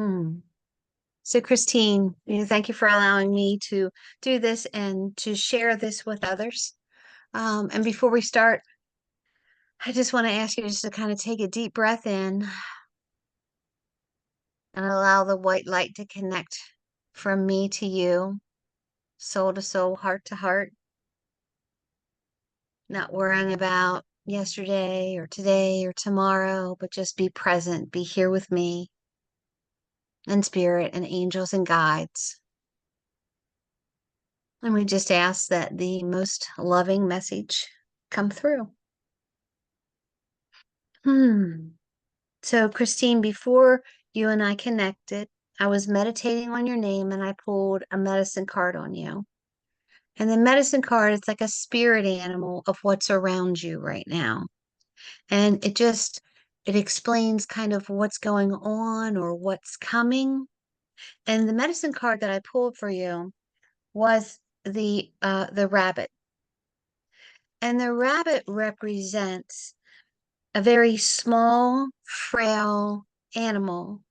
Hmm. So, Christine, thank you for allowing me to do this and to share this with others. And before we start, I just want to ask you just to kind of take a deep breath in and allow the white light to connect from me to you, soul to soul, heart to heart, not worrying about yesterday or today or tomorrow, but just be present, be here with me and spirit and angels and guides. And we just ask that the most loving message come through. Hmm. So, Christine, before you and I connected, I was meditating on your name and I pulled a medicine card on you. And the medicine card, it's like a spirit animal of what's around you right now. And it explains kind of what's going on or what's coming. And the medicine card that I pulled for you was the rabbit. And the rabbit represents a very small, frail animal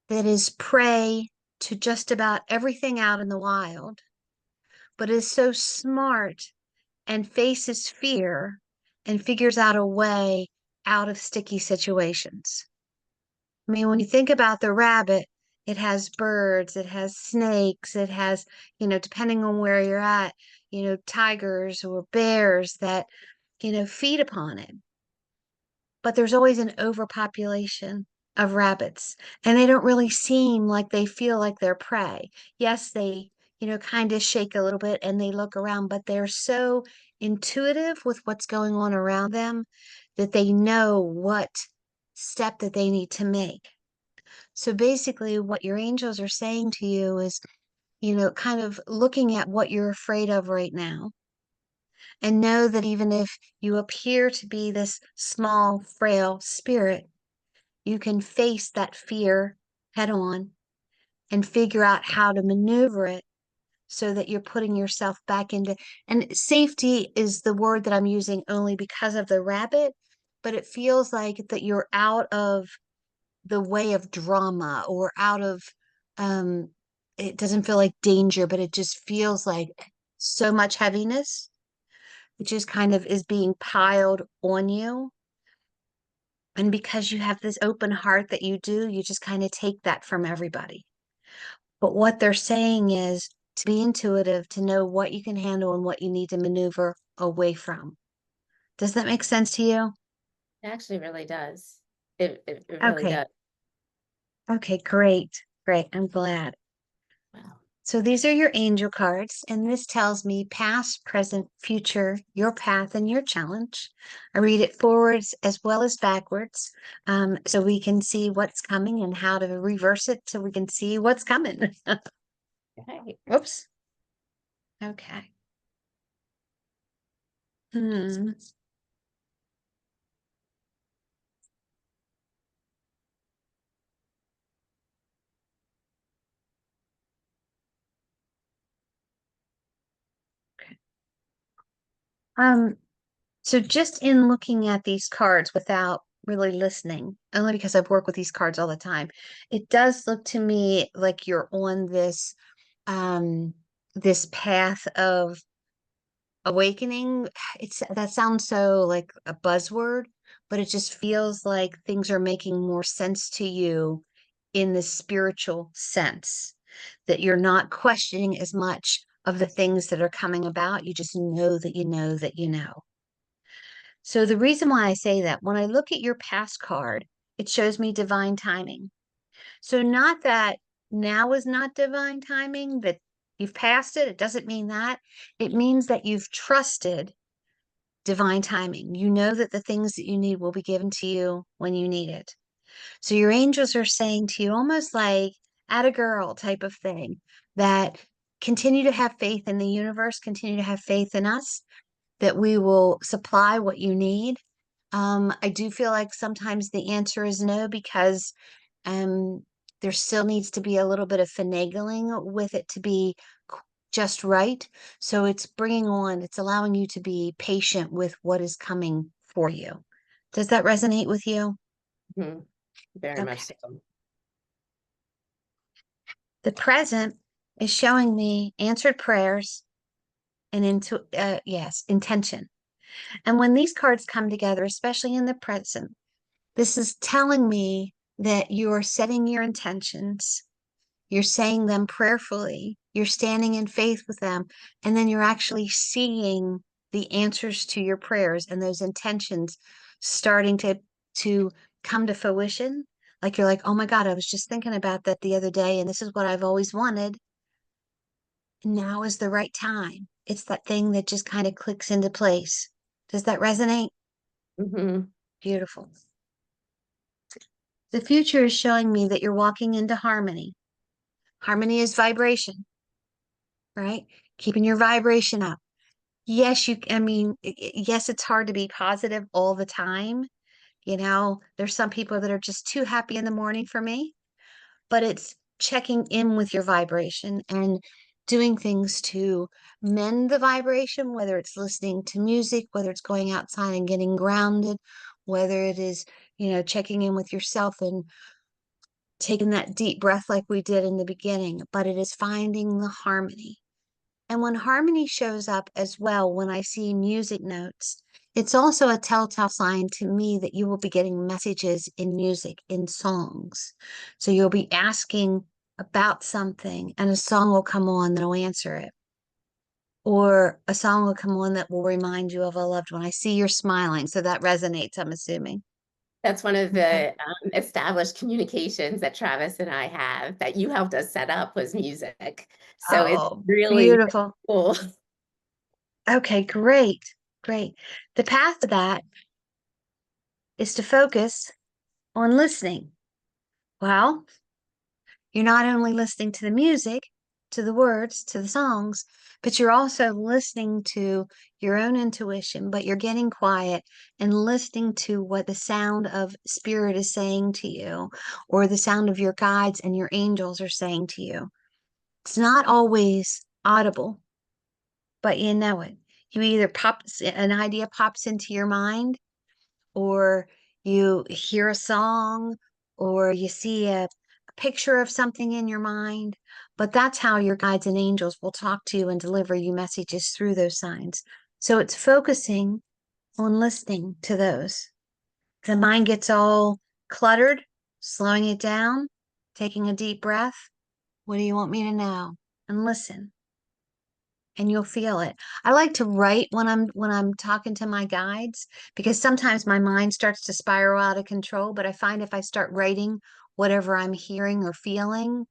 that is prey to just about everything out in the wild, but is so smart and faces fear and figures out a way out of sticky situations. I mean, when you think about the rabbit, it has birds, it has snakes, it has, depending on where you're at, tigers or bears that, feed upon it. But there's always an overpopulation of rabbits, and they don't really seem like they feel like they're prey. Yes, they, kind of shake a little bit and they look around, but they're so intuitive with what's going on around them that they know what step that they need to make. So basically, what your angels are saying to you is, kind of looking at what you're afraid of right now and know that even if you appear to be this small, frail spirit, you can face that fear head on and figure out how to maneuver it so that you're putting yourself back into. And safety is the word that I'm using only because of the rabbit, but it feels like that you're out of the way of drama or out of, um, it doesn't feel like danger, but it just feels like so much heaviness. It just kind of is being piled on you. And because you have this open heart that you do, you just kind of take that from everybody. But what they're saying is to be intuitive, to know what you can handle and what you need to maneuver away from. Does that make sense to you? It actually really does. It really Okay. does. Okay, great. Great. I'm glad. Wow. So these are your angel cards, and this tells me past, present, future, your path, and your challenge. I read it forwards as well as backwards, so we can see what's coming and how to reverse it so we can see what's coming. Okay. Whoops. Okay. Hmm. Um, so just in looking at these cards without really listening, only because I've worked with these cards all the time, it does look to me like you're on um this path of awakening. It's that sounds so like a buzzword, but it just feels like things are making more sense to you in the spiritual sense, that you're not questioning as much of the things that are coming about. You just know that you know that you know. So the reason why I say that, when I look at your past card, it shows me divine timing. So not that now is not divine timing, that you've passed it. It doesn't mean that. It means that you've trusted divine timing. You know that the things that you need will be given to you when you need it. So your angels are saying to you, almost like at a girl type of thing, that continue to have faith in the universe, continue to have faith in us, that we will supply what you need. I do feel like sometimes the answer is no, because um, there still needs to be a little bit of finagling with it to be just right. So it's allowing you to be patient with what is coming for you. Does that resonate with you? Mhm. Very much Okay. so. The present is showing me answered prayers and intention. And when these cards come together, especially in the present, this is telling me that you are setting your intentions, you're saying them prayerfully, you're standing in faith with them, and then you're actually seeing the answers to your prayers and those intentions starting to come to fruition. Like you're like, oh my God, I was just thinking about that the other day, and this is what I've always wanted. Now is the right time. It's that thing that just kind of clicks into place. Does that resonate? Hmm. Beautiful. The future is showing me that you're walking into harmony. Harmony is vibration, right? Keeping your vibration up. Yes, yes, it's hard to be positive all the time. There's some people that are just too happy in the morning for me, but it's checking in with your vibration and doing things to mend the vibration, whether it's listening to music, whether it's going outside and getting grounded, whether it is, checking in with yourself and taking that deep breath like we did in the beginning, but it is finding the harmony. And when harmony shows up as well, when I see music notes, it's also a telltale sign to me that you will be getting messages in music, in songs. So you'll be asking about something, and a song will come on that'll answer it. Or a song will come on that will remind you of a loved one. I see you're smiling, so that resonates, I'm assuming. That's one of Okay. the established communications that Travis and I have that you helped us set up was music. So it's Oh, really beautiful. cool. Okay, great. Great. The path to that is to focus on listening. Well, you're not only listening to the music, to the words, to the songs, but you're also listening to your own intuition, but you're getting quiet and listening to what the sound of spirit is saying to you, or the sound of your guides and your angels are saying to you. It's not always audible, but you know it. You either an idea pops into your mind, or you hear a song, or you see a picture of something in your mind. But that's how your guides and angels will talk to you and deliver you messages through those signs. So it's focusing on listening to those. The mind gets all cluttered, slowing it down, taking a deep breath. What do you want me to know? And listen, and you'll feel it. I like to write when I'm talking to my guides, because sometimes my mind starts to spiral out of control, but I find if I start writing whatever I'm hearing or feeling,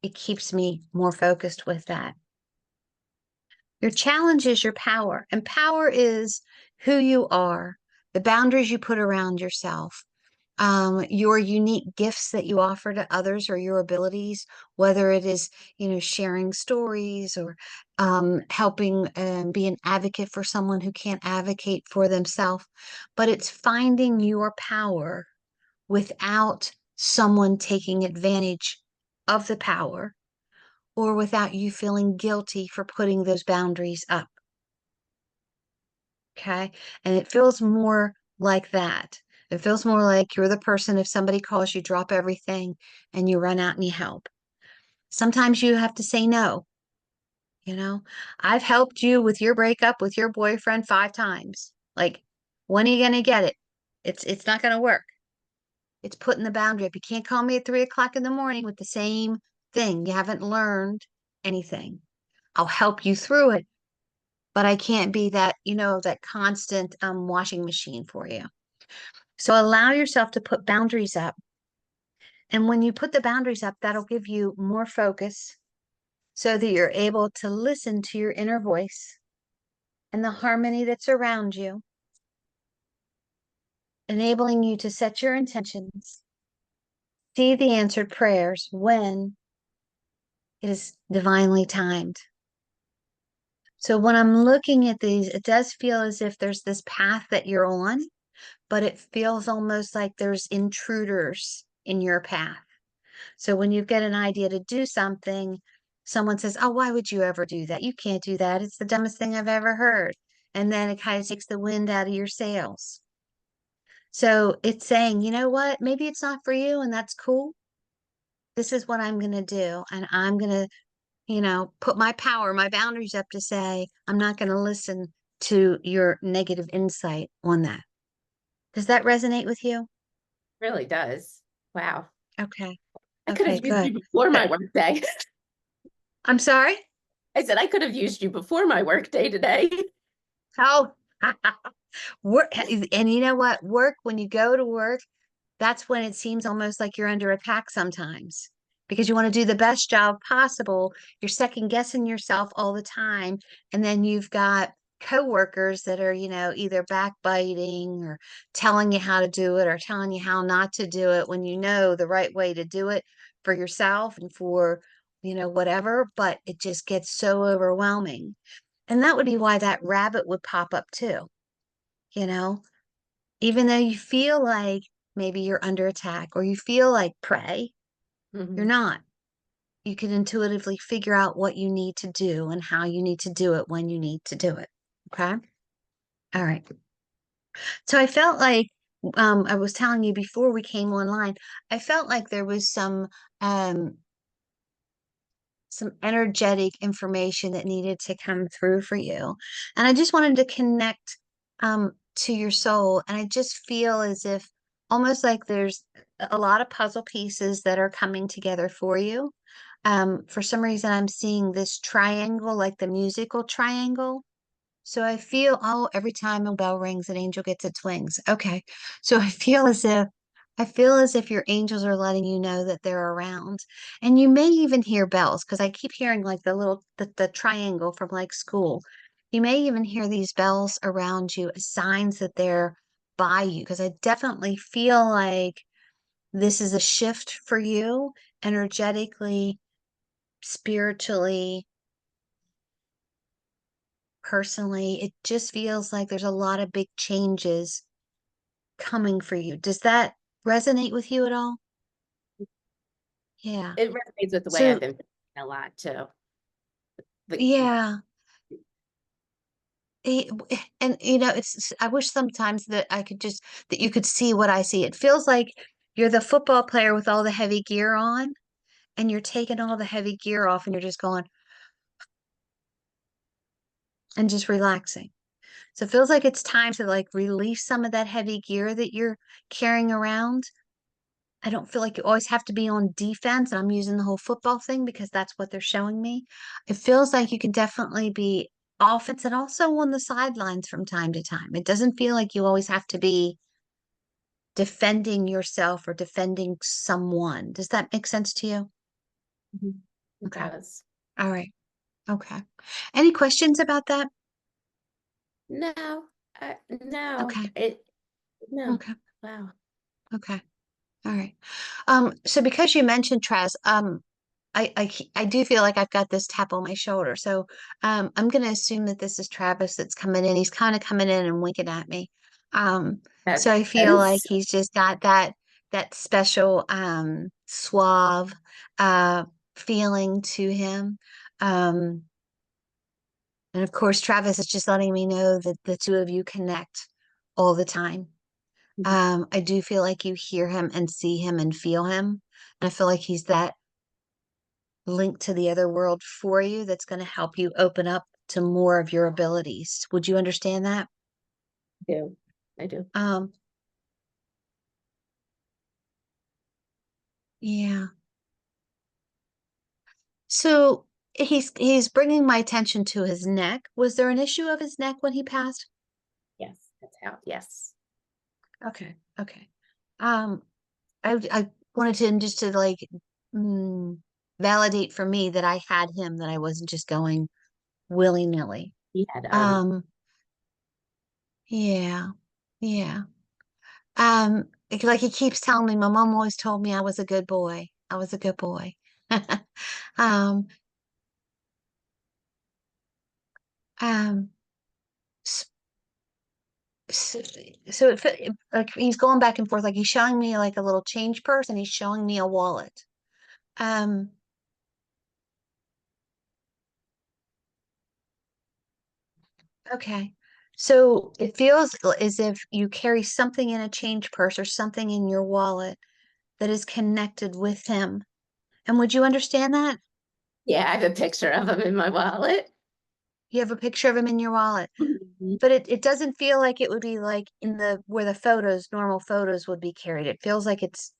it keeps me more focused with that. Your challenge is your power, and power is who you are, the boundaries you put around yourself, your unique gifts that you offer to others, or your abilities, whether it is, sharing stories, or helping be an advocate for someone who can't advocate for themselves. But it's finding your power without someone taking advantage of the power, or without you feeling guilty for putting those boundaries up. Okay. And it feels more like that. It feels more like you're the person, if somebody calls you, drop everything and you run out and you help. Sometimes you have to say no. You know, I've helped you with your breakup with your boyfriend 5 times. Like, when are you going to get it? It's not going to work. It's putting the boundary up. You can't call me at 3 o'clock in the morning with the same thing. You haven't learned anything. I'll help you through it, but I can't be that, that constant washing machine for you. So allow yourself to put boundaries up. And when you put the boundaries up, that'll give you more focus so that you're able to listen to your inner voice and the harmony that's around you, enabling you to set your intentions, see the answered prayers when it is divinely timed. So when I'm looking at these, it does feel as if there's this path that you're on, but it feels almost like there's intruders in your path. So when you get an idea to do something, someone says, oh, why would you ever do that? You can't do that. It's the dumbest thing I've ever heard. And then it kind of takes the wind out of your sails. So it's saying, you know what? Maybe it's not for you, and that's cool. this is what I'm going to do. And I'm going to, you know, put my power, my boundaries up to say, I'm not going to listen to your negative insight on that. Does that resonate with you? Really does. Wow. Okay. I could Okay, have used good. you before Good. my workday. I'm sorry? I said I could have used you before my workday today. Oh, work. And you know what? Work, when you go to work, that's when it seems almost like you're under attack sometimes because you want to do the best job possible. You're second guessing yourself all the time. And then you've got coworkers that are, you know, either backbiting or telling you how to do it or telling you how not to do it when you know the right way to do it for yourself and for, you know, whatever. But it just gets so overwhelming. And that would be why that rabbit would pop up too, you know? Even though you feel like maybe you're under attack or you feel like prey, you're Mhm. not. You can intuitively figure out what you need to do and how you need to do it when you need to do it. Okay. All right. So I felt like, I was telling you before we came online, I felt like there was um, some energetic information that needed to come through for you. And I just wanted to connect to your soul. And I just feel as if almost like there's a lot of puzzle pieces that are coming together for you. For some reason, I'm seeing this triangle, like the musical triangle. So I feel, oh, every time a bell rings, an angel gets its wings. Okay. So I feel as if your angels are letting you know that they're around. And you may even hear bells because I keep hearing like the triangle from like school. You may even hear these bells around you as signs that they're by you because I definitely feel like this is a shift for you energetically, spiritually, personally. It just feels like there's a lot of big changes coming for you. Does that resonate with you at all? Yeah. It resonates with the way I've So, been feeling a lot too. The, yeah. And you know, I wish sometimes that I could just that you could see what I see. It feels like you're the football player with all the heavy gear on and you're taking all the heavy gear off and you're just going and just relaxing. So it feels like it's time to like release some of that heavy gear that you're carrying around. I don't feel like you always have to be on defense. I'm using the whole football thing because that's what they're showing me. It feels like you can definitely be offense and also on the sidelines from time to time. It doesn't feel like you always have to be defending yourself or defending someone. Does that make sense to you? Mhm. It Okay. does. All right. Okay. Any questions about that? No, no, Okay. no. Okay. Wow. Okay. All right. So because you mentioned Trez, I do feel like I've got this tap on my shoulder. So I'm gonna assume that this is Travis that's coming in. He's kind of coming in and winking at me. Um, so I That feel like is, he's just got that special suave feeling to him. Um, and of course, Travis is just letting me know that the two of you connect all the time. Mhm. I do feel like you hear him and see him and feel him. And I feel like he's that link to the other world for you that's going to help you open up to more of your abilities. Would you understand that? I do. I do. Um, yeah. So he's bringing my attention to his neck. Was there an issue of his neck when he passed? Yes, that's how, yes. Okay. Okay. Um, I wanted to just to like mm, validate for me that I had him, that I wasn't just going willy-nilly. He had, Um, yeah. Yeah. Like he keeps telling me, my mom always told me I was a good boy. I was a good boy. Um, um, s- so like he's going back and forth, like he's showing me like a little change purse and he's showing me a wallet. Um, okay. So it feels as if you carry something in a change purse or something in your wallet that is connected with him. And would you understand that? Yeah, I have a picture of him in my wallet. You have a picture of him in your wallet, Mhm. but it doesn't feel like it would be like in the where the photos, normal photos would be carried. It feels like it's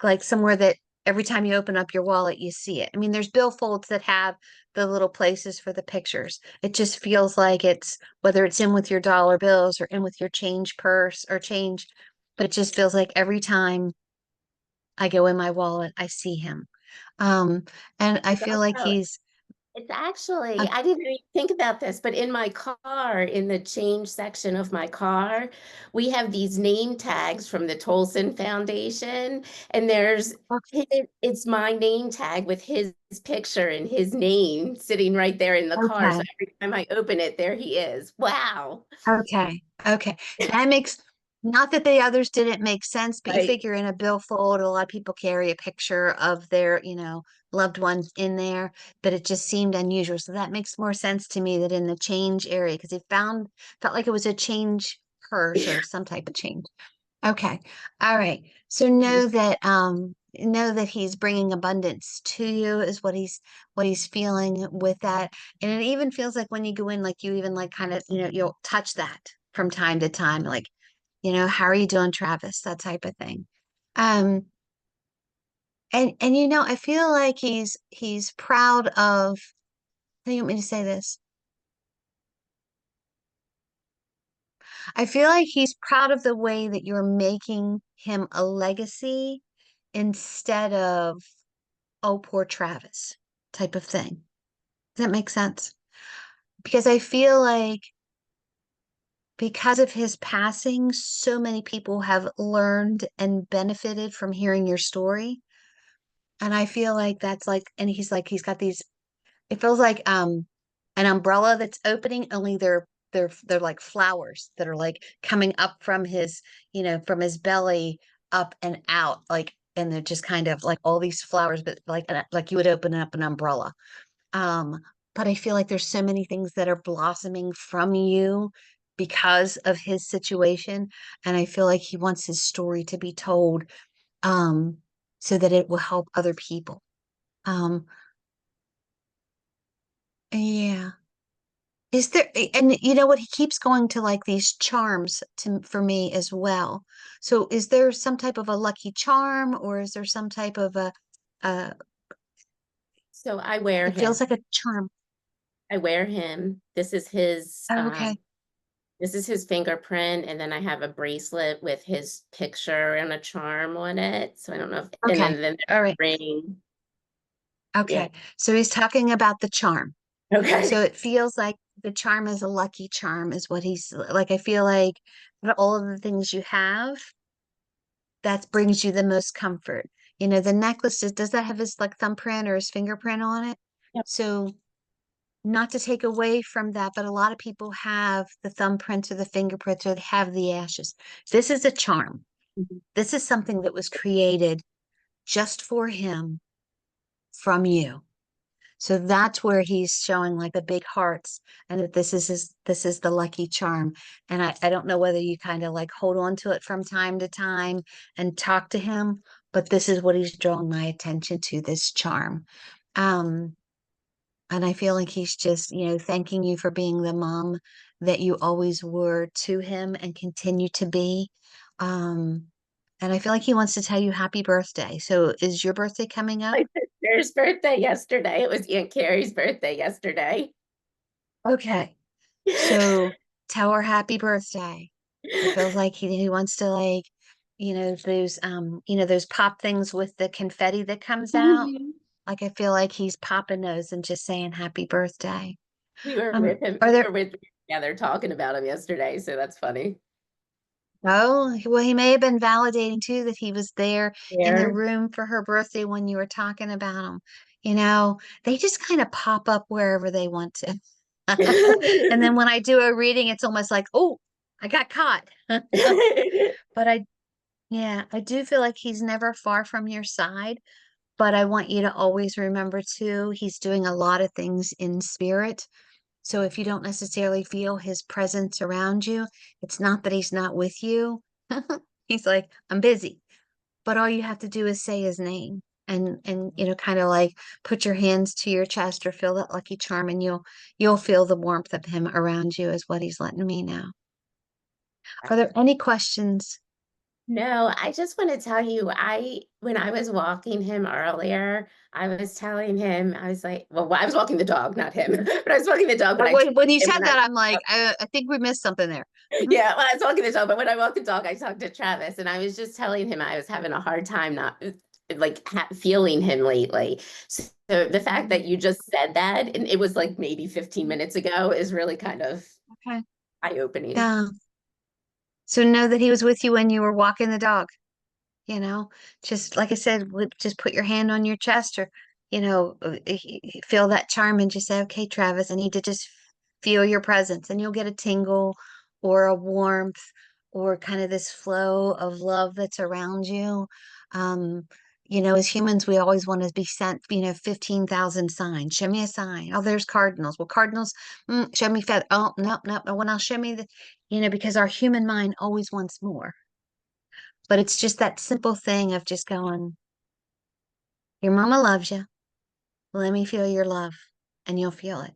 like somewhere that every time you open up your wallet, you see it. I mean, there's billfolds that have the little places for the pictures. It just feels like it's whether it's in with your dollar bills or in with your change purse or change, but it just feels like every time I go in my wallet, I see him. Um, and I It's feel like also he's It's actually, uh, I didn't even think about this, but in my car, in the change section of my car, we have these name tags from the Tolson Foundation, and it's my name tag with his picture and his name sitting right there in the car. So okay. every time I open it, there he is. Wow. Okay. Okay. That makes not that the others didn't make sense, but you Right. figure in a billfold, a lot of people carry a picture of their, loved ones in there, but it just seemed unusual. So that makes more sense to me that in the change area, because it felt like it was a change purse or some type of change. Okay. All right. So know that he's bringing abundance to you is what he's feeling with that. And it even feels like when you go in, like you even like kind of, you'll touch that from time to time, like, how are you doing, Travis? That type of thing. Um, and I feel like he's proud of, how do you want me to say this? I feel like he's proud of the way that you're making him a legacy instead of, oh, poor Travis type of thing. Does that make sense? Because I feel like because of his passing, so many people have learned and benefited from hearing your story. And I feel like that's like, and he's got these, it feels like an umbrella that's opening, only they're like flowers that are like coming up from from his belly up and out, like, and they're just kind of like all these flowers, but like you would open up an umbrella. Um, but I feel like there's so many things that are blossoming from you because of his situation. And I feel like he wants his story to be told, um, so that it will help other people. Um, yeah. Is there, and you know what, he keeps going to like these charms for me as well. So is there some type of a lucky charm or is there some type of uh, So I wear it feels him. like a charm. I wear him. Oh, okay. This is his fingerprint, and then I have a bracelet with his picture and a charm on it. So I don't know if, and Okay. then there's All a right. ring. Yeah. Okay. So he's talking about the charm. So Okay. it feels like the charm is a lucky charm, is what he's like. I feel like out of all of the things you have, that brings you the most comfort. The necklace does that have his like thumbprint or his fingerprint on it? Yep. So not to take away from that, but a lot of people have the thumbprints or the fingerprints or they have the ashes. This is a charm. Mhm. This is something that was created just for him from you. So that's where he's showing like the big hearts and that this is the lucky charm. And I don't know whether you kind of like hold on to it from time to time and talk to him, but this is what he's drawing my attention to, this charm. Um, and I feel like he's just, thanking you for being the mom that you always were to him and continue to be. Um, and I feel like he wants to tell you happy birthday. So is your birthday coming up? My sister's birthday yesterday. It was Aunt Carrie's birthday yesterday. Okay. So tell her happy birthday. It feels like he wants to like, those pop things with the confetti that comes out. Mhm. Like I feel like he's popping those and just saying happy birthday. We were with him, Are we there were with together talking about him yesterday, so that's funny. well, he may have been validating too that he was there in the There. room for her birthday when you were talking about him. They just kind of pop up wherever they want to. And then when I do a reading, it's almost like, oh, I got caught. But yeah, I do feel like he's never far from your side. But I want you to always remember too, he's doing a lot of things in spirit. So if you don't necessarily feel his presence around you, it's not that he's not with you. He's like, I'm busy. But all you have to do is say his name. and kind of like put your hands to your chest or feel that lucky charm, and you'll feel the warmth of him around you is what he's letting me know. Are there any questions? No, I just want to tell you, when I was walking him earlier, I was telling him, I was like, well, I was walking the dog, not him, but I was walking the dog, but I told When you him said that, I'm like, I think we missed something there. Mhm. yeah, well, I was walking the dog, but when I walked the dog, I talked to Travis, and I was just telling him I was having a hard time not like feeling him lately. So the fact that you just said that, and it was like maybe 15 minutes ago, is really kind of Okay. eye-opening. Yeah. So know that he was with you when you were walking the dog. you know just like I said, just put your hand on your chest, or feel that charm and just say, okay, Travis, I need to just feel your presence, and you'll get a tingle or a warmth or kind of this flow of love that's around you. um as humans, we always want to be sent 15,000 signs. Show me a sign. Oh, there's cardinals. Well, cardinals, show me feather. Oh, no, no, no. When I'll show me because our human mind always wants more. But it's just that simple thing of just going, your mama loves you. Let me feel your love, and you'll feel it.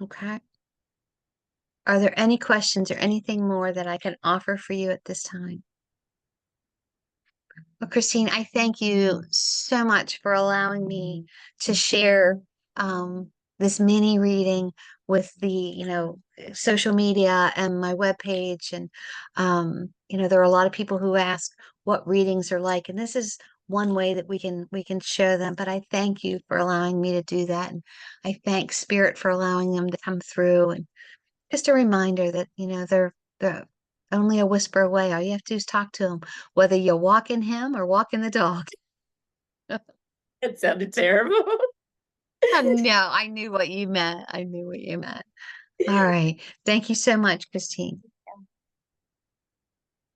Okay. Are there any questions or anything more that I can offer for you at this time? Well, Christine, I thank you so much for allowing me to share this mini reading with the, social media and my webpage. And, there are a lot of people who ask what readings are like, and this is one way that we can show them. But I thank you for allowing me to do that. And I thank Spirit for allowing them to come through. And just a reminder that, they're only a whisper away. All you have to do is talk to them, whether you're walking him or walking the dog. It sounded terrible. No, I knew what you meant. I knew what you meant. All right. Thank you so much, Christine.